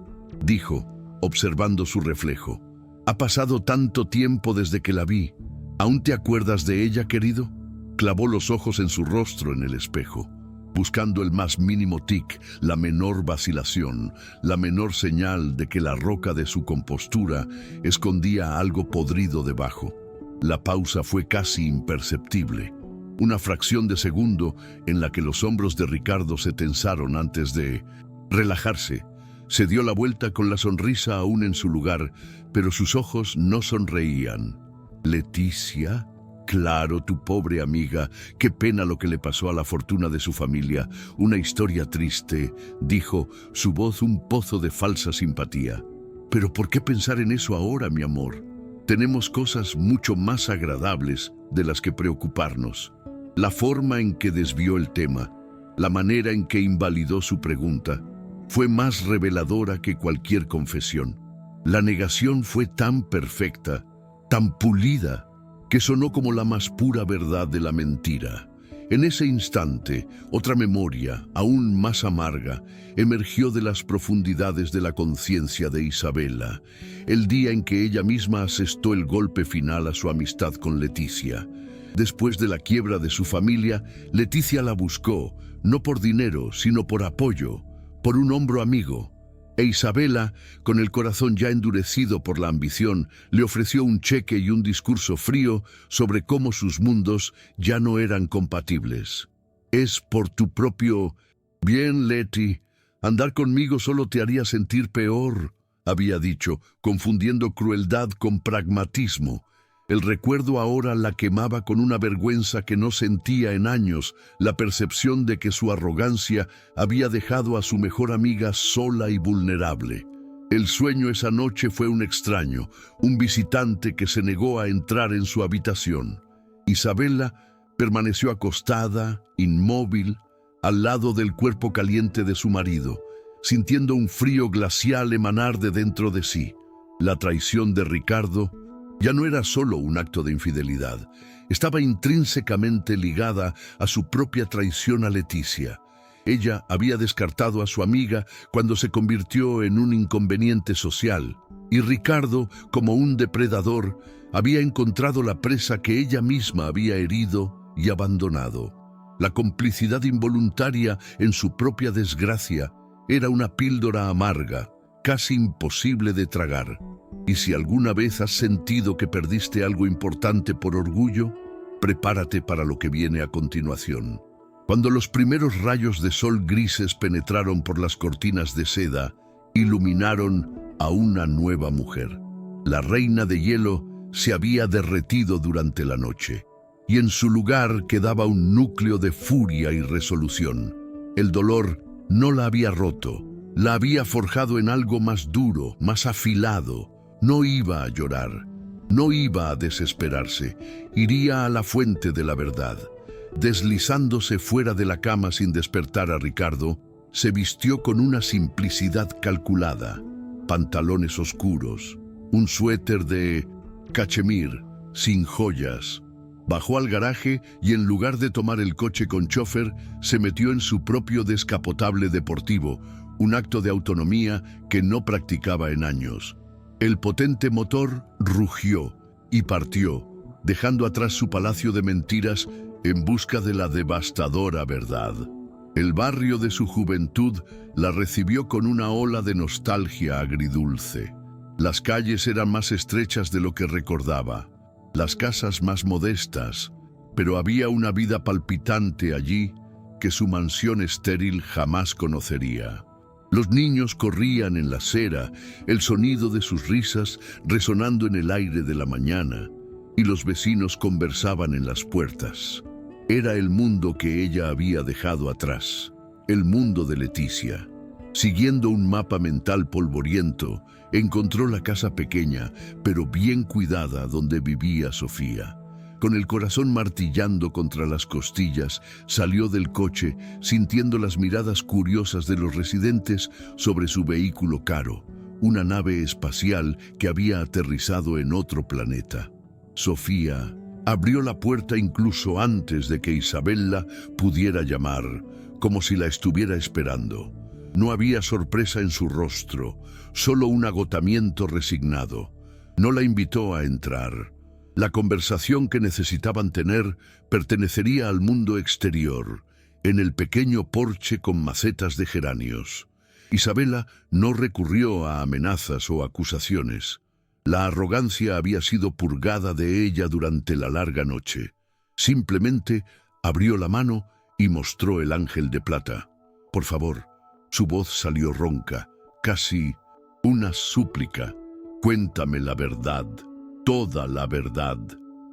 Speaker 1: dijo, observando su reflejo. «Ha pasado tanto tiempo desde que la vi. ¿Aún te acuerdas de ella, querido?». Clavó los ojos en su rostro en el espejo, buscando el más mínimo tic, la menor vacilación, la menor señal de que la roca de su compostura escondía algo podrido debajo. La pausa fue casi imperceptible, una fracción de segundo en la que los hombros de Ricardo se tensaron antes de relajarse. Se dio la vuelta con la sonrisa aún en su lugar, pero sus ojos no sonreían. «Leticia, claro, tu pobre amiga, qué pena lo que le pasó a la fortuna de su familia, una historia triste», dijo, su voz un pozo de falsa simpatía. «Pero ¿por qué pensar en eso ahora, mi amor? Tenemos cosas mucho más agradables de las que preocuparnos». La forma en que desvió el tema, la manera en que invalidó su pregunta, fue más reveladora que cualquier confesión. La negación fue tan perfecta, tan pulida, que sonó como la más pura verdad de la mentira. En ese instante, otra memoria, aún más amarga, emergió de las profundidades de la conciencia de Isabela, el día en que ella misma asestó el golpe final a su amistad con Leticia. Después de la quiebra de su familia, Leticia la buscó, no por dinero, sino por apoyo, por un hombro amigo. E Isabela, con el corazón ya endurecido por la ambición, le ofreció un cheque y un discurso frío sobre cómo sus mundos ya no eran compatibles. «Es por tu propio bien, Leti. Andar conmigo solo te haría sentir peor», había dicho, confundiendo crueldad con pragmatismo. El recuerdo ahora la quemaba con una vergüenza que no sentía en años, la percepción de que su arrogancia había dejado a su mejor amiga sola y vulnerable. El sueño esa noche fue un extraño, un visitante que se negó a entrar en su habitación. Isabela permaneció acostada, inmóvil, al lado del cuerpo caliente de su marido, sintiendo un frío glacial emanar de dentro de sí. La traición de Ricardo ya no era solo un acto de infidelidad, estaba intrínsecamente ligada a su propia traición a Leticia. Ella había descartado a su amiga cuando se convirtió en un inconveniente social, y Ricardo, como un depredador, había encontrado la presa que ella misma había herido y abandonado. La complicidad involuntaria en su propia desgracia era una píldora amarga, casi imposible de tragar. Y si alguna vez has sentido que perdiste algo importante por orgullo, prepárate para lo que viene a continuación. Cuando los primeros rayos de sol grises penetraron por las cortinas de seda, iluminaron a una nueva mujer. La reina de hielo se había derretido durante la noche, y en su lugar quedaba un núcleo de furia y resolución. El dolor no la había roto, la había forjado en algo más duro, más afilado. No iba a llorar, no iba a desesperarse, iría a la fuente de la verdad. Deslizándose fuera de la cama sin despertar a Ricardo, se vistió con una simplicidad calculada. Pantalones oscuros, un suéter de cachemir, sin joyas. Bajó al garaje y en lugar de tomar el coche con chofer, se metió en su propio descapotable deportivo, un acto de autonomía que no practicaba en años. El potente motor rugió y partió, dejando atrás su palacio de mentiras en busca de la devastadora verdad. El barrio de su juventud la recibió con una ola de nostalgia agridulce. Las calles eran más estrechas de lo que recordaba, las casas más modestas, pero había una vida palpitante allí que su mansión estéril jamás conocería. Los niños corrían en la acera, el sonido de sus risas resonando en el aire de la mañana, y los vecinos conversaban en las puertas. Era el mundo que ella había dejado atrás, el mundo de Leticia. Siguiendo un mapa mental polvoriento, encontró la casa pequeña, pero bien cuidada, donde vivía Sofía. Con el corazón martillando contra las costillas, salió del coche, sintiendo las miradas curiosas de los residentes sobre su vehículo caro, una nave espacial que había aterrizado en otro planeta. Sofía abrió la puerta incluso antes de que Isabella pudiera llamar, como si la estuviera esperando. No había sorpresa en su rostro, solo un agotamiento resignado. No la invitó a entrar. La conversación que necesitaban tener pertenecería al mundo exterior, en el pequeño porche con macetas de geranios. Isabella no recurrió a amenazas o acusaciones. La arrogancia había sido purgada de ella durante la larga noche. Simplemente abrió la mano y mostró el ángel de plata. «Por favor». Su voz salió ronca, casi una súplica. «Cuéntame la verdad, toda la verdad».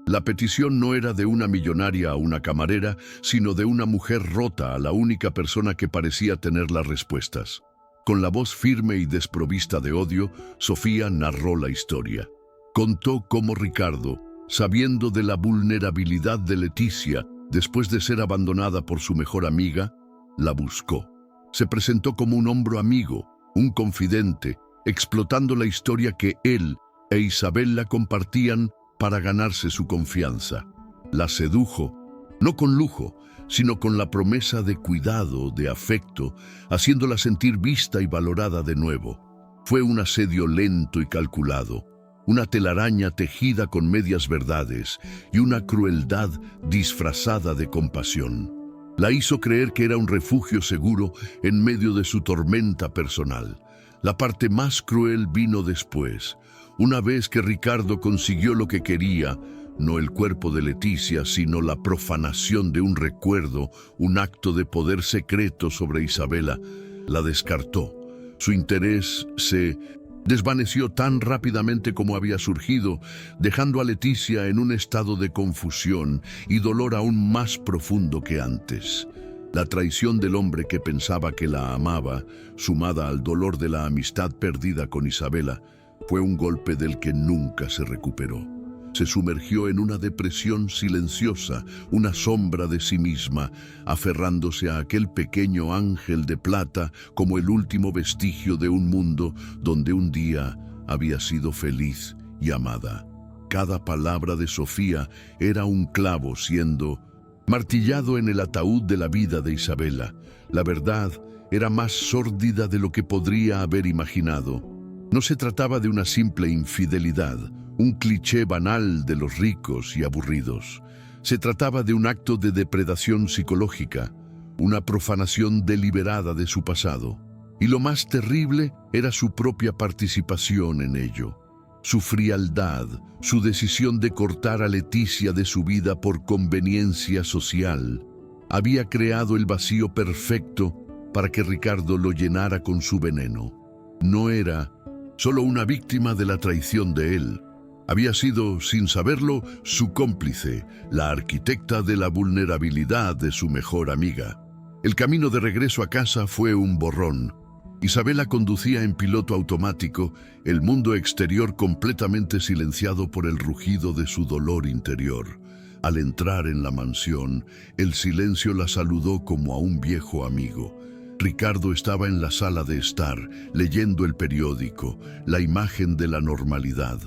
Speaker 1: La petición no era de una millonaria a una camarera, sino de una mujer rota a la única persona que parecía tener las respuestas. Con la voz firme y desprovista de odio, Sofía narró la historia. Contó cómo Ricardo, sabiendo de la vulnerabilidad de Leticia después de ser abandonada por su mejor amiga, la buscó. Se presentó como un hombro amigo, un confidente, explotando la historia que él e Isabella compartían para ganarse su confianza. La sedujo, no con lujo, sino con la promesa de cuidado, de afecto, haciéndola sentir vista y valorada de nuevo. Fue un asedio lento y calculado, una telaraña tejida con medias verdades y una crueldad disfrazada de compasión. La hizo creer que era un refugio seguro en medio de su tormenta personal. La parte más cruel vino después, una vez que Ricardo consiguió lo que quería, no el cuerpo de Leticia, sino la profanación de un recuerdo, un acto de poder secreto sobre Isabella. La descartó. Su interés se desvaneció tan rápidamente como había surgido, dejando a Leticia en un estado de confusión y dolor aún más profundo que antes. La traición del hombre que pensaba que la amaba, sumada al dolor de la amistad perdida con Isabella, fue un golpe del que nunca se recuperó. Se sumergió en una depresión silenciosa, una sombra de sí misma, aferrándose a aquel pequeño ángel de plata como el último vestigio de un mundo donde un día había sido feliz y amada. Cada palabra de Sofía era un clavo siendo martillado en el ataúd de la vida de Isabella. La verdad era más sórdida de lo que podría haber imaginado. No se trataba de una simple infidelidad, un cliché banal de los ricos y aburridos. Se trataba de un acto de depredación psicológica, una profanación deliberada de su pasado. Y lo más terrible era su propia participación en ello. Su frialdad, su decisión de cortar a Leticia de su vida por conveniencia social, había creado el vacío perfecto para que Ricardo lo llenara con su veneno. No era solo una víctima de la traición de él. Había sido, sin saberlo, su cómplice, la arquitecta de la vulnerabilidad de su mejor amiga. El camino de regreso a casa fue un borrón. Isabella conducía en piloto automático, el mundo exterior completamente silenciado por el rugido de su dolor interior. Al entrar en la mansión, el silencio la saludó como a un viejo amigo. Ricardo estaba en la sala de estar, leyendo el periódico, la imagen de la normalidad.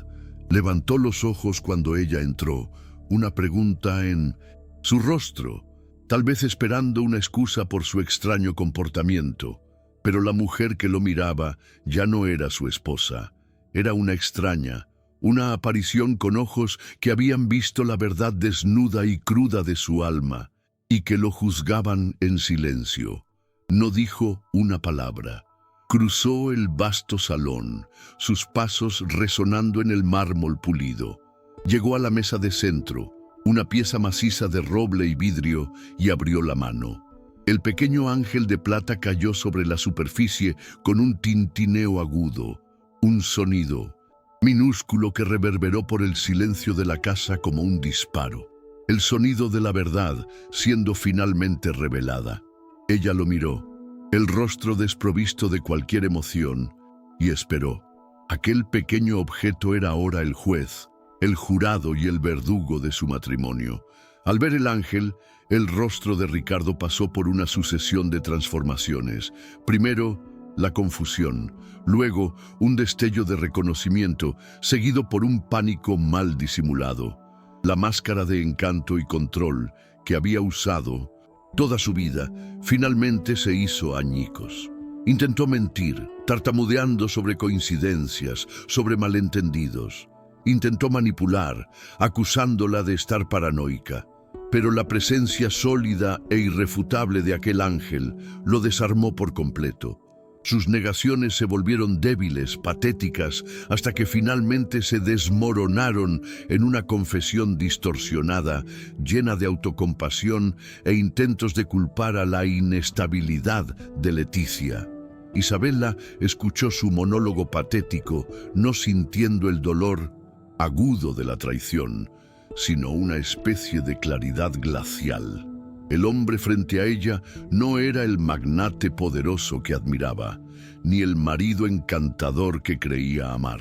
Speaker 1: Levantó los ojos cuando ella entró, una pregunta en su rostro, tal vez esperando una excusa por su extraño comportamiento. Pero la mujer que lo miraba ya no era su esposa, Era una extraña, una aparición con ojos que habían visto la verdad desnuda y cruda de su alma, y que lo juzgaban en silencio. No dijo una palabra. Cruzó el vasto salón, sus pasos resonando en el mármol pulido. Llegó a la mesa de centro, una pieza maciza de roble y vidrio, y abrió la mano. El pequeño ángel de plata cayó sobre la superficie con un tintineo agudo, un sonido minúsculo que reverberó por el silencio de la casa como un disparo. El sonido de la verdad siendo finalmente revelada. Ella lo miró, el rostro desprovisto de cualquier emoción, y esperó. Aquel pequeño objeto era ahora el juez, el jurado y el verdugo de su matrimonio. Al ver el ángel, el rostro de Ricardo pasó por una sucesión de transformaciones. Primero, la confusión, luego un destello de reconocimiento, seguido por un pánico mal disimulado. La máscara de encanto y control que había usado toda su vida, finalmente se hizo añicos. Intentó mentir, tartamudeando sobre coincidencias, sobre malentendidos. Intentó manipular, acusándola de estar paranoica. Pero la presencia sólida e irrefutable de aquel ángel lo desarmó por completo. Sus negaciones se volvieron débiles, patéticas, hasta que finalmente se desmoronaron en una confesión distorsionada, llena de autocompasión e intentos de culpar a la inestabilidad de Leticia. Isabela escuchó su monólogo patético, no sintiendo el dolor agudo de la traición, sino una especie de claridad glacial. El hombre frente a ella no era el magnate poderoso que admiraba, ni el marido encantador que creía amar.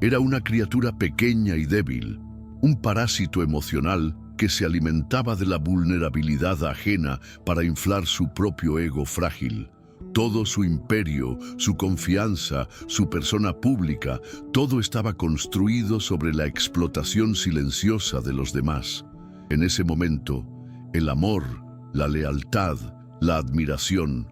Speaker 1: Era una criatura pequeña y débil, un parásito emocional que se alimentaba de la vulnerabilidad ajena para inflar su propio ego frágil. Todo su imperio, su confianza, su persona pública, todo estaba construido sobre la explotación silenciosa de los demás. En ese momento, el amor, la lealtad, la admiración,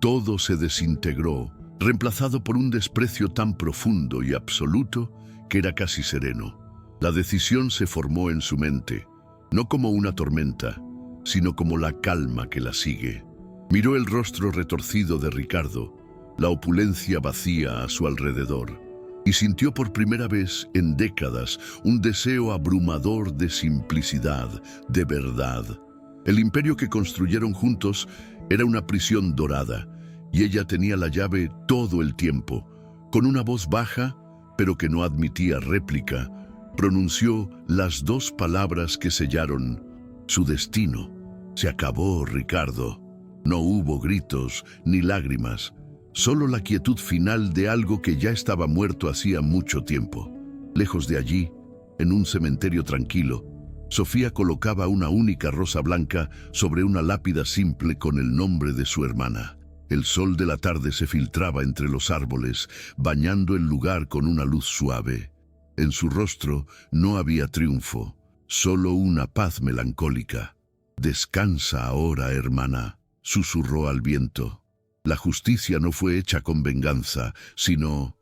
Speaker 1: todo se desintegró, reemplazado por un desprecio tan profundo y absoluto que era casi sereno. La decisión se formó en su mente, no como una tormenta, sino como la calma que la sigue. Miró el rostro retorcido de Ricardo, la opulencia vacía a su alrededor, y sintió por primera vez en décadas un deseo abrumador de simplicidad, de verdad. El imperio que construyeron juntos era una prisión dorada, y ella tenía la llave todo el tiempo. Con una voz baja, pero que no admitía réplica, pronunció las dos palabras que sellaron su destino. Se acabó, Ricardo. No hubo gritos ni lágrimas, solo la quietud final de algo que ya estaba muerto hacía mucho tiempo. Lejos de allí, en un cementerio tranquilo, Sofía colocaba una única rosa blanca sobre una lápida simple con el nombre de su hermana. El sol de la tarde se filtraba entre los árboles, bañando el lugar con una luz suave. En su rostro no había triunfo, solo una paz melancólica. «Descansa ahora, hermana», susurró al viento. La justicia no fue hecha con venganza, sino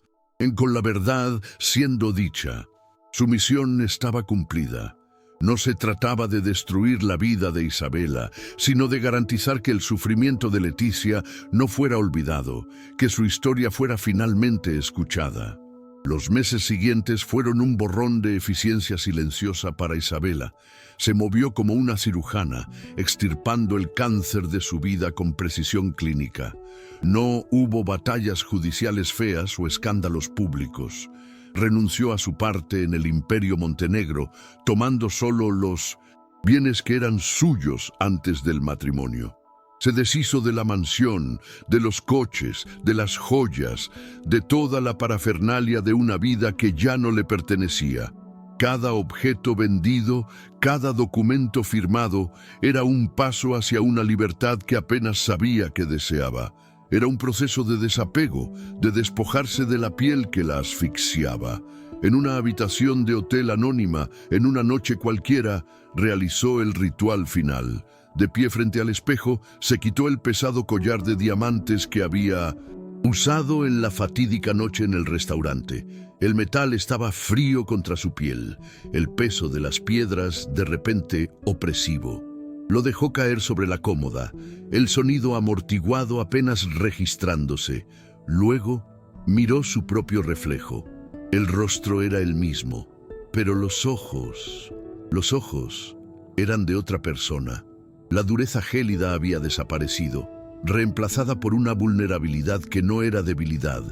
Speaker 1: con la verdad siendo dicha. Su misión estaba cumplida. No se trataba de destruir la vida de Isabela, sino de garantizar que el sufrimiento de Leticia no fuera olvidado, que su historia fuera finalmente escuchada. Los meses siguientes fueron un borrón de eficiencia silenciosa para Isabela. Se movió como una cirujana, extirpando el cáncer de su vida con precisión clínica. No hubo batallas judiciales feas o escándalos públicos. Renunció a su parte en el Imperio Montenegro, tomando solo los bienes que eran suyos antes del matrimonio. Se deshizo de la mansión, de los coches, de las joyas, de toda la parafernalia de una vida que ya no le pertenecía. Cada objeto vendido, cada documento firmado, era un paso hacia una libertad que apenas sabía que deseaba. Era un proceso de desapego, de despojarse de la piel que la asfixiaba. En una habitación de hotel anónima, en una noche cualquiera, realizó el ritual final. De pie frente al espejo, se quitó el pesado collar de diamantes que había usado en la fatídica noche en el restaurante. El metal estaba frío contra su piel, el peso de las piedras de repente opresivo. Lo dejó caer sobre la cómoda, el sonido amortiguado apenas registrándose. Luego miró su propio reflejo. El rostro era el mismo, pero los ojos eran de otra persona. La dureza gélida había desaparecido, reemplazada por una vulnerabilidad que no era debilidad,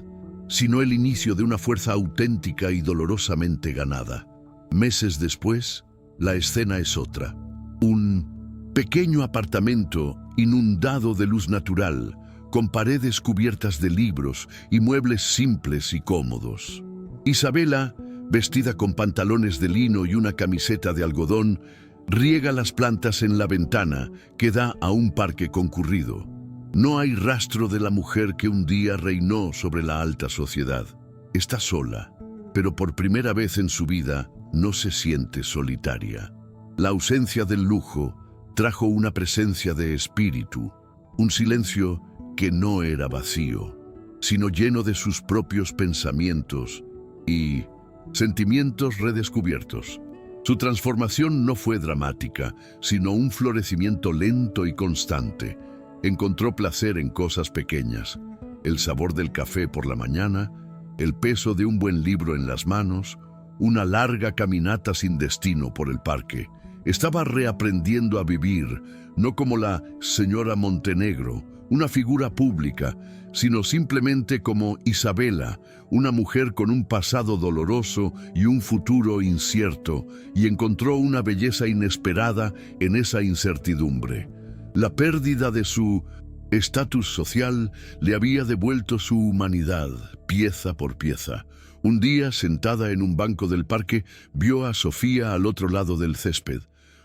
Speaker 1: sino el inicio de una fuerza auténtica y dolorosamente ganada. Meses después, la escena es otra. Un pequeño apartamento inundado de luz natural, con paredes cubiertas de libros y muebles simples y cómodos. Isabela, vestida con pantalones de lino y una camiseta de algodón, riega las plantas en la ventana que da a un parque concurrido. No hay rastro de la mujer que un día reinó sobre la alta sociedad. Está sola, pero por primera vez en su vida no se siente solitaria. La ausencia del lujo trajo una presencia de espíritu, un silencio que no era vacío, sino lleno de sus propios pensamientos y sentimientos redescubiertos. Su transformación no fue dramática, sino un florecimiento lento y constante. Encontró placer en cosas pequeñas, el sabor del café por la mañana, el peso de un buen libro en las manos, una larga caminata sin destino por el parque. Estaba reaprendiendo a vivir, no como la señora Montenegro, una figura pública, sino simplemente como Isabela, una mujer con un pasado doloroso y un futuro incierto, y encontró una belleza inesperada en esa incertidumbre. La pérdida de su estatus social le había devuelto su humanidad, pieza por pieza. Un día, sentada en un banco del parque, vio a Sofía al otro lado del césped.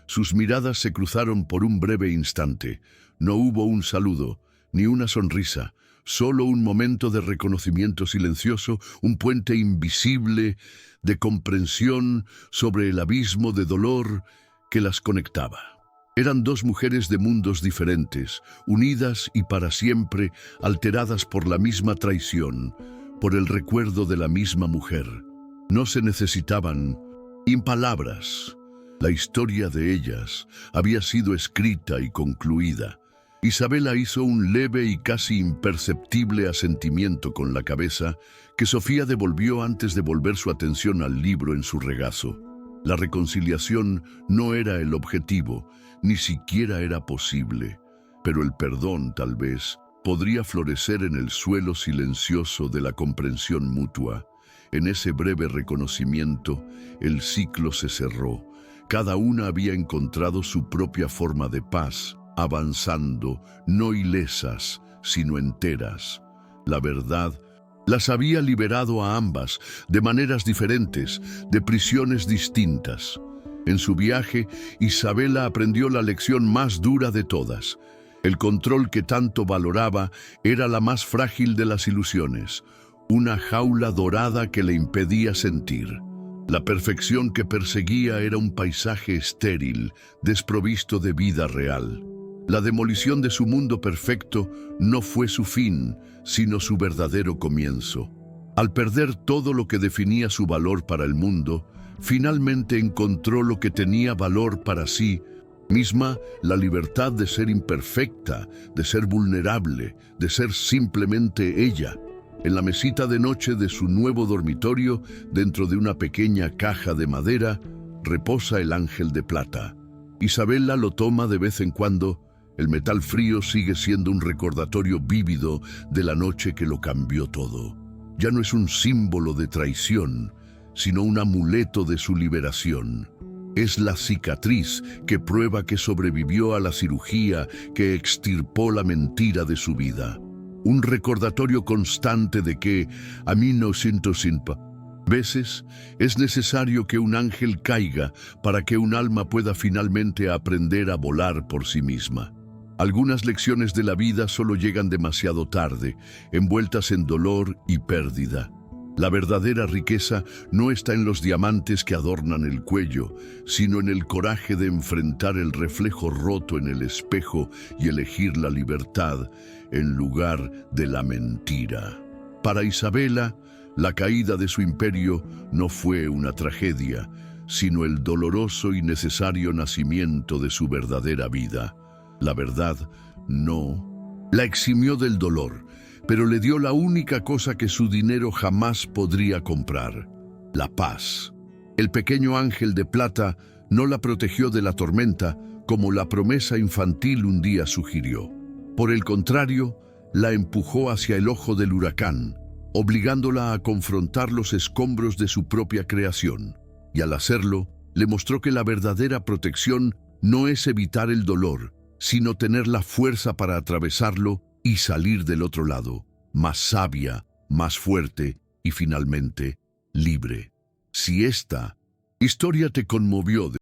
Speaker 1: Sus miradas se cruzaron por un breve instante. No hubo un saludo, ni una sonrisa, solo un momento de reconocimiento silencioso, un puente invisible de comprensión sobre el abismo de dolor que las conectaba. Eran dos mujeres de mundos diferentes, unidas y para siempre, alteradas por la misma traición, por el recuerdo de la misma mujer. No se necesitaban palabras. La historia de ellas había sido escrita y concluida. Isabela hizo un leve y casi imperceptible asentimiento con la cabeza que Sofía devolvió antes de volver su atención al libro en su regazo. La reconciliación no era el objetivo, ni siquiera era posible, pero el perdón, tal vez, podría florecer en el suelo silencioso de la comprensión mutua. En ese breve reconocimiento, el ciclo se cerró. Cada una había encontrado su propia forma de paz, avanzando, no ilesas, sino enteras. La verdad las había liberado a ambas, de maneras diferentes, de prisiones distintas. En su viaje, Isabela aprendió la lección más dura de todas. El control que tanto valoraba era la más frágil de las ilusiones, una jaula dorada que le impedía sentir. La perfección que perseguía era un paisaje estéril, desprovisto de vida real. La demolición de su mundo perfecto no fue su fin, sino su verdadero comienzo. Al perder todo lo que definía su valor para el mundo, finalmente encontró lo que tenía valor para sí misma, la libertad de ser imperfecta, de ser vulnerable, de ser simplemente ella. En la mesita de noche de su nuevo dormitorio, dentro de una pequeña caja de madera, reposa el ángel de plata. Isabela lo toma de vez en cuando. El metal frío sigue siendo un recordatorio vívido de la noche que lo cambió todo. Ya no es un símbolo de traición, sino un amuleto de su liberación. Es la cicatriz que prueba que sobrevivió a la cirugía que extirpó la mentira de su vida. Un recordatorio constante de que, a 1905 veces, es necesario que un ángel caiga para que un alma pueda finalmente aprender a volar por sí misma. Algunas lecciones de la vida solo llegan demasiado tarde, envueltas en dolor y pérdida. La verdadera riqueza no está en los diamantes que adornan el cuello, sino en el coraje de enfrentar el reflejo roto en el espejo y elegir la libertad en lugar de la mentira. Para Isabela, La caída de su imperio no fue una tragedia, sino el doloroso y necesario nacimiento de su verdadera vida. La verdad no la eximió del dolor, pero le dio la única cosa que su dinero jamás podría comprar: la paz. El pequeño ángel de plata no la protegió de la tormenta como la promesa infantil un día sugirió. Por el contrario, la empujó hacia el ojo del huracán, obligándola a confrontar los escombros de su propia creación. Y al hacerlo, le mostró que la verdadera protección no es evitar el dolor, sino tener la fuerza para atravesarlo y salir del otro lado, más sabia, más fuerte y finalmente libre. Si esta historia te conmovió